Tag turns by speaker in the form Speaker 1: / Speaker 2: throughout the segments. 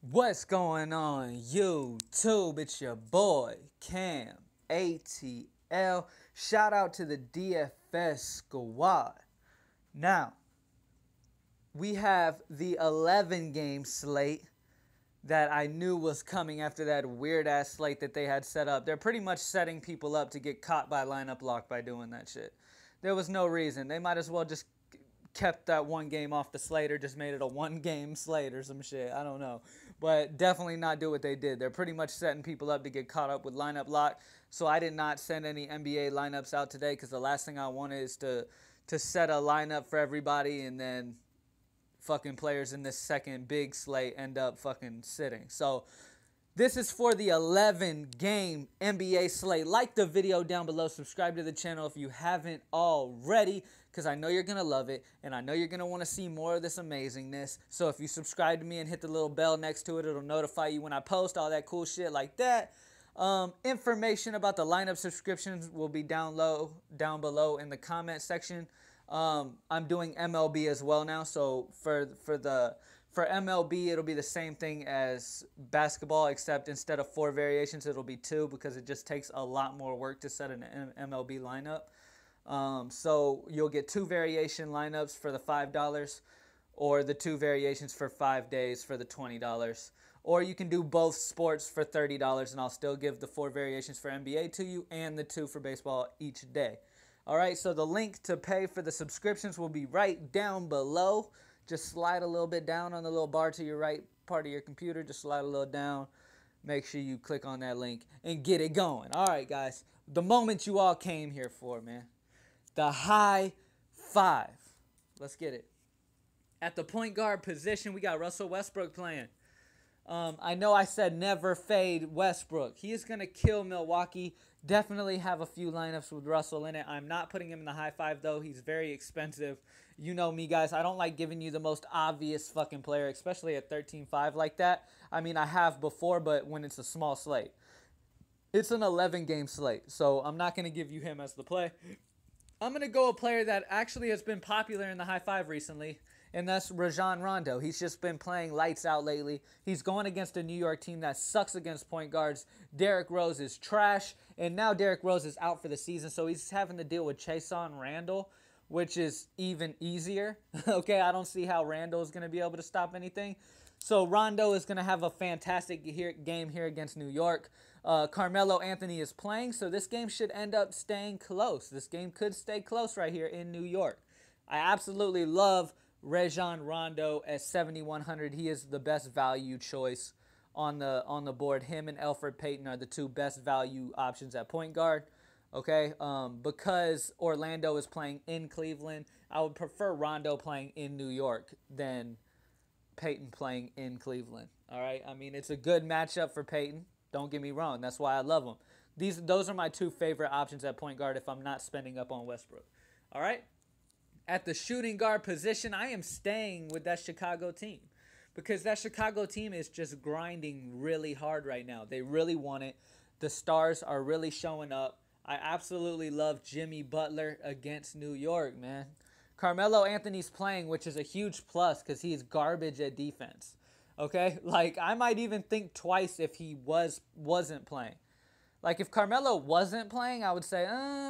Speaker 1: What's going on, YouTube? It's your boy, Cam ATL. Shout out to the DFS squad. Now, we have the 11 game slate that I knew was coming after that weird ass slate that they had set up. They're pretty much setting people up to get caught by lineup lock by doing that shit. There was no reason. They might as well just kept that one game off the slate or just made it a one game slate or some shit. I don't know. But definitely not do what they did. They're pretty much setting people up to get caught up with lineup lock. So I did not send any NBA lineups out today because the last thing I wanted is to set a lineup for everybody and then fucking players in this second big slate end up fucking sitting. So this is for the 11 game NBA slate. Like the video down below. Subscribe to the channel if you haven't already, because I know you're going to love it, and I know you're going to want to see more of this amazingness. So if you subscribe to me and hit the little bell next to it, it'll notify you when I post all that cool shit like that. Information about the lineup subscriptions will be down below in the comment section. I'm doing MLB as well now, so for MLB, it'll be the same thing as basketball, except instead of 4 variations, it'll be 2 because it just takes a lot more work to set an MLB lineup. So you'll get 2 variation lineups for the $5 or the 2 variations for 5 days for the $20. Or you can do both sports for $30 and I'll still give the 4 variations for NBA to you and the 2 for baseball each day. All right, so the link to pay for the subscriptions will be right down below. Just slide a little bit down on the little bar to your right part of your computer. Just slide a little down. Make sure you click on that link and get it going. All right, guys. The moment you all came here for, man. The high five. Let's get it. At the point guard position, we got Russell Westbrook playing. I know I said never fade Westbrook. He is going to kill Milwaukee. Definitely have a few lineups with Russell in it. I'm not putting him in the high five, though. He's very expensive. You know me, guys. I don't like giving you the most obvious fucking player, especially at 13-5 like that. I mean, I have before, but when it's a small slate. It's an 11-game slate, so I'm not going to give you him as the play. I'm going to go a player that actually has been popular in the high five recently, and that's Rajon Rondo. He's just been playing lights out lately. He's going against a New York team that sucks against point guards. Derrick Rose is trash, and now Derrick Rose is out for the season, so he's having to deal with Chason Randall, which is even easier. Okay, I don't see how Randall is going to be able to stop anything. So Rondo is going to have a fantastic game here against New York. Carmelo Anthony is playing, so this game should end up staying close. This game could stay close right here in New York. I absolutely love Rajon Rondo at 7,100. He is the best value choice on the board. Him and Elfrid Payton are the 2 best value options at point guard. Okay, because Orlando is playing in Cleveland, I would prefer Rondo playing in New York than Payton playing in Cleveland. All right, I mean, it's a good matchup for Payton. Don't get me wrong. That's why I love him. Those are my 2 favorite options at point guard if I'm not spending up on Westbrook. All right. At the shooting guard position, I am staying with that Chicago team because that Chicago team is just grinding really hard right now. They really want it. The stars are really showing up. I absolutely love Jimmy Butler against New York, man. Carmelo Anthony's playing, which is a huge plus because he's garbage at defense. Okay? Like, I might even think twice if he wasn't playing. Like, if Carmelo wasn't playing, I would say,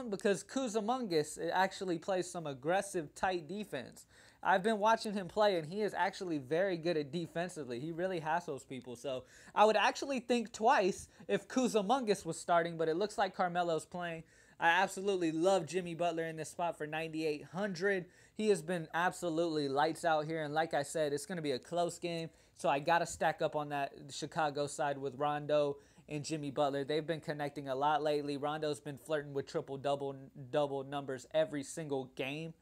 Speaker 1: because Kuzmungus actually plays some aggressive, tight defense. I've been watching him play, and he is actually very good at defensively. He really hassles people. So I would actually think twice if Kuzmungus was starting, but it looks like Carmelo's playing. I absolutely love Jimmy Butler in this spot for 9,800. He has been absolutely lights out here, and like I said, it's going to be a close game, so I got to stack up on that Chicago side with Rondo and Jimmy Butler. They've been connecting a lot lately. Rondo's been flirting with triple-double numbers every single game,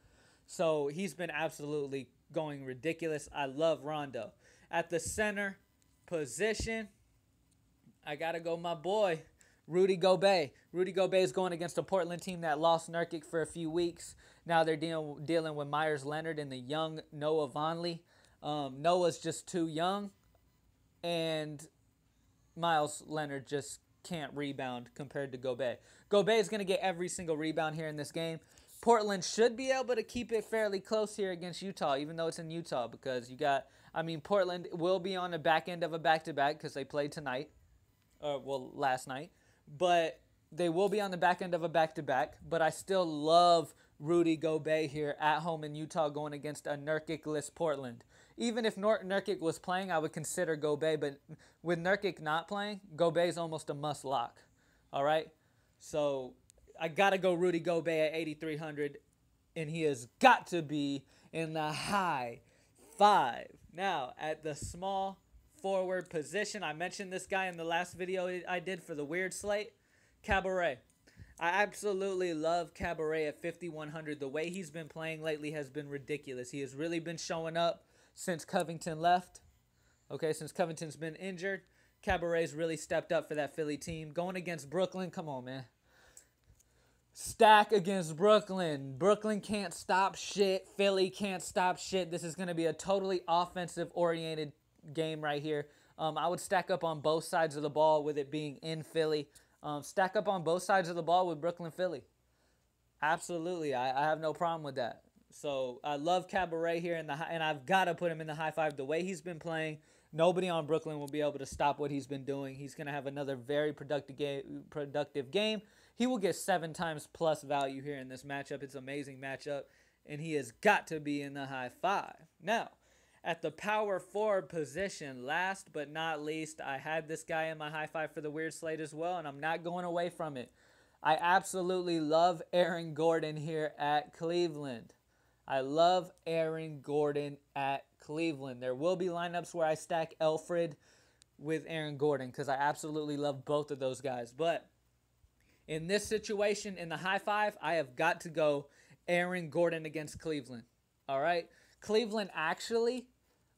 Speaker 1: so he's been absolutely going ridiculous. I love Rondo. At the center position, I got to go my boy, Rudy Gobert. Rudy Gobert is going against a Portland team that lost Nurkic for a few weeks. Now they're dealing with Myers Leonard and the young Noah Vonleh. Noah's just too young, and Miles Leonard just can't rebound compared to Gobert. Gobert is going to get every single rebound here in this game. Portland should be able to keep it fairly close here against Utah, even though it's in Utah, because you got I mean, Portland will be on the back end of a back-to-back because they played tonight, last night. But they will be on the back end of a back-to-back. But I still love Rudy Gobert here at home in Utah going against a Nurkic-less Portland. Even if Nurkic was playing, I would consider Gobert. But with Nurkic not playing, Gobert is almost a must-lock. All right? So I got to go Rudy Gobert at 8,300. And he has got to be in the high 5. Now, at the small forward position, I mentioned this guy in the last video I did for the weird slate, Cabaret. I absolutely love Cabaret at 5,100. The way he's been playing lately has been ridiculous. He has really been showing up since Covington left. Okay, since Covington's been injured, Cabaret's really stepped up for that Philly team. Going against Brooklyn, come on, man. Stack against Brooklyn. Brooklyn can't stop shit. Philly can't stop shit. This is going to be a totally offensive-oriented game right here. I would stack up on both sides of the ball with it being in Philly. Stack up on both sides of the ball with Brooklyn, Philly. Absolutely. I have no problem with that. So I love Cabaret here, and I've got to put him in the high 5. The way he's been playing, nobody on Brooklyn will be able to stop what he's been doing. He's going to have another very productive game. He will get 7 times plus value here in this matchup. It's an amazing matchup, and he has got to be in the high 5. Now, at the power forward position, last but not least, I had this guy in my high 5 for the weird slate as well, and I'm not going away from it. I absolutely love Aaron Gordon here at Cleveland. I love Aaron Gordon at Cleveland. There will be lineups where I stack Alfred with Aaron Gordon because I absolutely love both of those guys. But in this situation, in the high 5, I have got to go Aaron Gordon against Cleveland. All right? Cleveland actually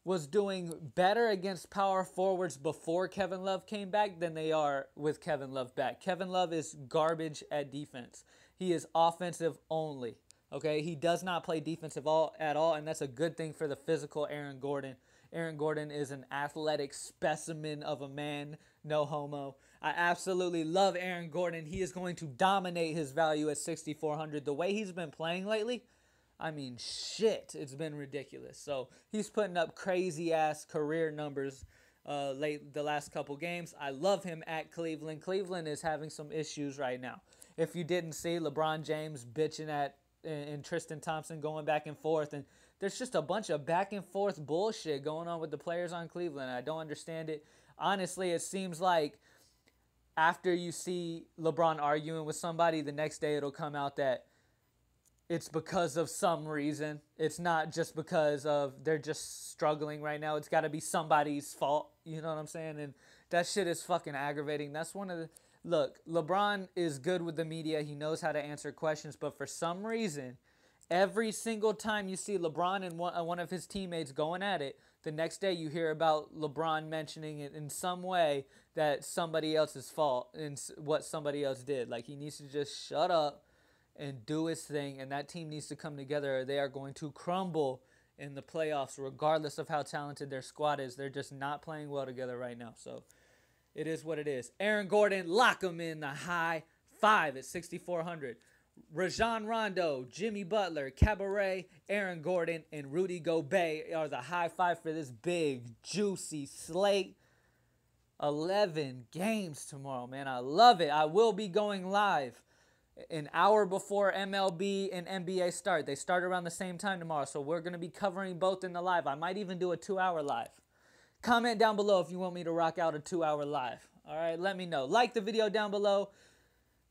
Speaker 1: was doing better against power forwards before Kevin Love came back than they are with Kevin Love back. Kevin Love is garbage at defense. He is offensive only. Okay? He does not play defensive at all, and that's a good thing for the physical Aaron Gordon. Aaron Gordon is an athletic specimen of a man, no homo. I absolutely love Aaron Gordon. He is going to dominate his value at 6,400. The way he's been playing lately, I mean, shit, it's been ridiculous. So he's putting up crazy-ass career numbers the last couple games. I love him at Cleveland. Cleveland is having some issues right now. If you didn't see, LeBron James bitching and Tristan Thompson going back and forth, and there's just a bunch of back-and-forth bullshit going on with the players on Cleveland. I don't understand it. Honestly, it seems like after you see LeBron arguing with somebody, the next day it'll come out that it's because of some reason. It's not just because of they're just struggling right now. It's got to be somebody's fault. You know what I'm saying? And that shit is fucking aggravating. That's one of the... Look, LeBron is good with the media. He knows how to answer questions. But for some reason, every single time you see LeBron and one of his teammates going at it, the next day you hear about LeBron mentioning it in some way that somebody else's fault and what somebody else did. Like, he needs to just shut up and do his thing, and that team needs to come together or they are going to crumble in the playoffs regardless of how talented their squad is. They're just not playing well together right now. So it is what it is. Aaron Gordon, lock him in the high 5 at 6,400. Rajon Rondo, Jimmy Butler, Cabaret, Aaron Gordon, and Rudy Gobert are the high 5 for this big, juicy slate. 11 games tomorrow, man. I love it. I will be going live an hour before MLB and NBA start. They start around the same time tomorrow, so we're going to be covering both in the live. I might even do a 2-hour live. Comment down below if you want me to rock out a 2-hour live. All right, let me know. Like the video down below.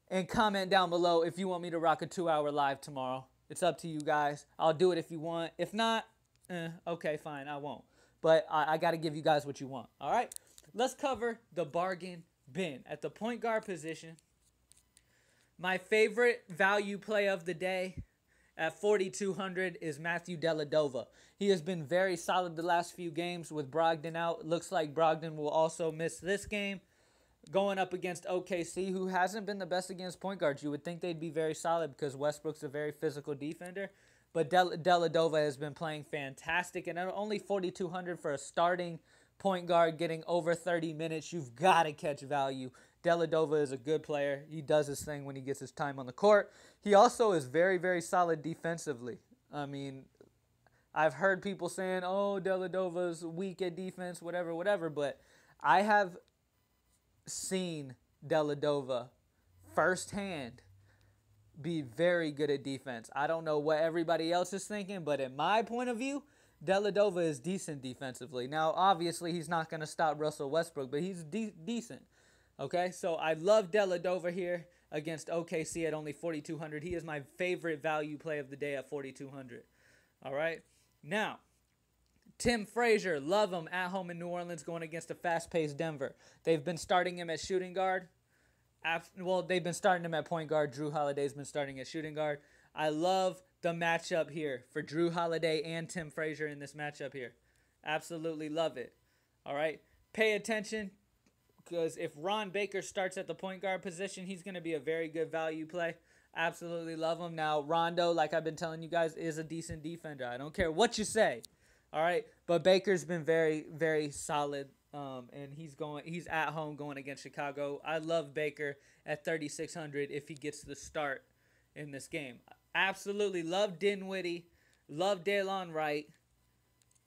Speaker 1: And comment down below if you want me to rock a 2-hour live tomorrow. It's up to you guys. I'll do it if you want. If not, okay, fine, I won't. But I got to give you guys what you want. All right? Let's cover the bargain bin. At the point guard position, my favorite value play of the day at 4,200 is Matthew Dellavedova. He has been very solid the last few games with Brogdon out. Looks like Brogdon will also miss this game. Going up against OKC, who hasn't been the best against point guards. You would think they'd be very solid because Westbrook's a very physical defender. But Dellavedova has been playing fantastic. And only 4,200 for a starting point guard getting over 30 minutes. You've got to catch value. Dellavedova is a good player. He does his thing when he gets his time on the court. He also is very, very solid defensively. I mean, I've heard people saying, oh, Delladova's weak at defense, whatever, whatever. But I have seen Delladova firsthand be very good at defense. I don't know what everybody else is thinking, but in my point of view, Delladova is decent defensively. Now, obviously, he's not going to stop Russell Westbrook, but he's decent. Okay, so I love Delladova here against OKC at only 4,200. He is my favorite value play of the day at 4,200. All right, now, Tim Frazier, love him at home in New Orleans going against a fast-paced Denver. They've been starting him at shooting guard. Well, they've been starting him at point guard. Drew Holiday's been starting at shooting guard. I love the matchup here for Drew Holiday and Tim Frazier in this matchup here. Absolutely love it. All right. Pay attention because if Ron Baker starts at the point guard position, he's going to be a very good value play. Absolutely love him. Now, Rondo, like I've been telling you guys, is a decent defender. I don't care what you say. All right. But Baker's been very, very solid. And he's at home going against Chicago. I love Baker at 3,600 if he gets the start in this game. Absolutely love Dinwiddie, love Daylon Wright,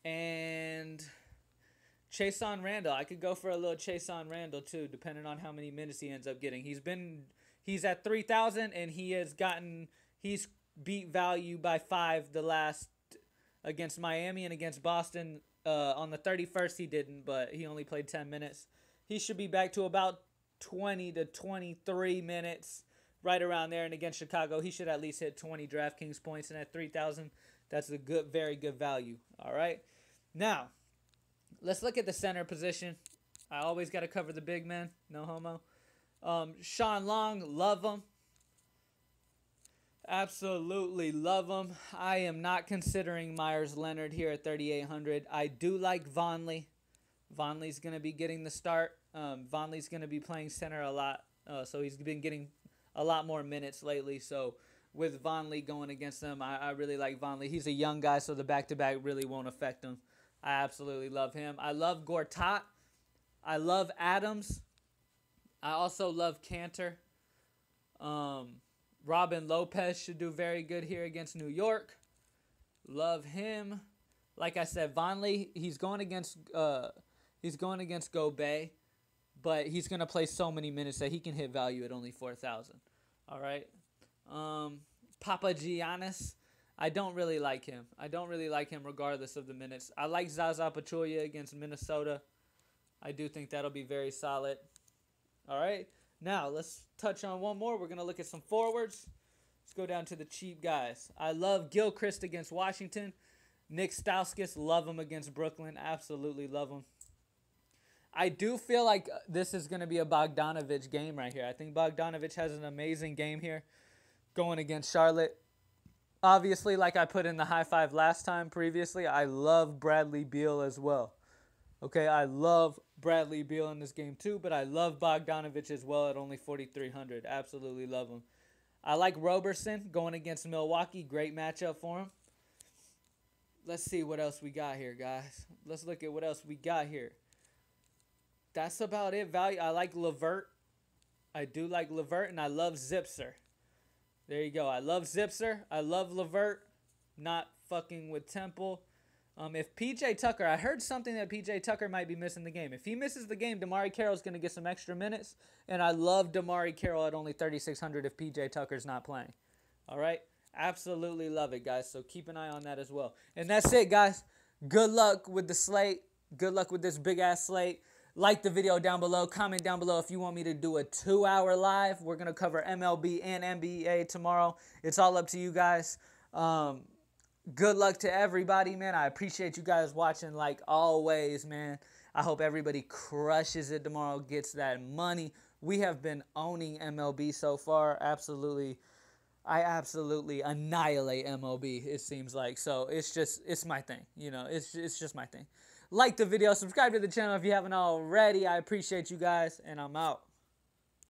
Speaker 1: and Chason Randall. I could go for a little Chason Randall too, depending on how many minutes he ends up getting. He's at 3,000 and he's beat value by 5 the last against Miami and against Boston. On the 31st, he didn't, but he only played 10 minutes. He should be back to about 20 to 23 minutes, right around there. And against Chicago, he should at least hit 20 Draftkings points. And at 3,000, that's a good, very good value. All right. Now, let's look at the center position. I always got to cover the big men. No homo. Sean Long, love him. Absolutely love him. I am not considering Myers Leonard here at 3,800. I do like Vonleh. Vonleh's going to be getting the start. Vonleh's going to be playing center a lot. So he's been getting a lot more minutes lately. So with Vonleh going against them, I really like Vonleh. He's a young guy, so the back-to-back really won't affect him. I absolutely love him. I love Gortat. I love Adams. I also love Cantor. Robin Lopez should do very good here against New York. Love him. Like I said, Vonleh, he's going against Gobert, but he's going to play so many minutes that he can hit value at only 4,000. All right. Papagiannis, I don't really like him. I don't really like him regardless of the minutes. I like Zaza Pachulia against Minnesota. I do think that'll be very solid. All right. Now, let's touch on one more. We're going to look at some forwards. Let's go down to the cheap guys. I love Gilchrist against Washington. Nick Stauskas, love him against Brooklyn. Absolutely love him. I do feel like this is going to be a Bogdanovich game right here. I think Bogdanovich has an amazing game here going against Charlotte. Obviously, like I put in the high five last time previously, I love Bradley Beal as well. Okay, I love Bradley Beal in this game too, but I love Bogdanovich as well at only 4,300. Absolutely love him. I like Roberson going against Milwaukee. Great matchup for him. Let's see what else we got here, guys. Let's look at what else we got here. That's about it. Value. I like LeVert. I do like LeVert, and I love Zipser. There you go. I love Zipser. I love LeVert. Not fucking with Temple. If P.J. Tucker, I heard something that P.J. Tucker might be missing the game. If he misses the game, Damari Carroll's going to get some extra minutes. And I love Damari Carroll at only 3,600 if P.J. Tucker's not playing. All right? Absolutely love it, guys. So keep an eye on that as well. And that's it, guys. Good luck with the slate. Good luck with this big-ass slate. Like the video down below. Comment down below if you want me to do a 2-hour live. We're going to cover MLB and NBA tomorrow. It's all up to you guys. Good luck to everybody, man. I appreciate you guys watching like always, man. I hope everybody crushes it tomorrow, gets that money. We have been owning MLB so far. Absolutely. I absolutely annihilate MLB, it seems like. So it's my thing. You know, it's just my thing. Like the video, subscribe to the channel if you haven't already. I appreciate you guys, and I'm out.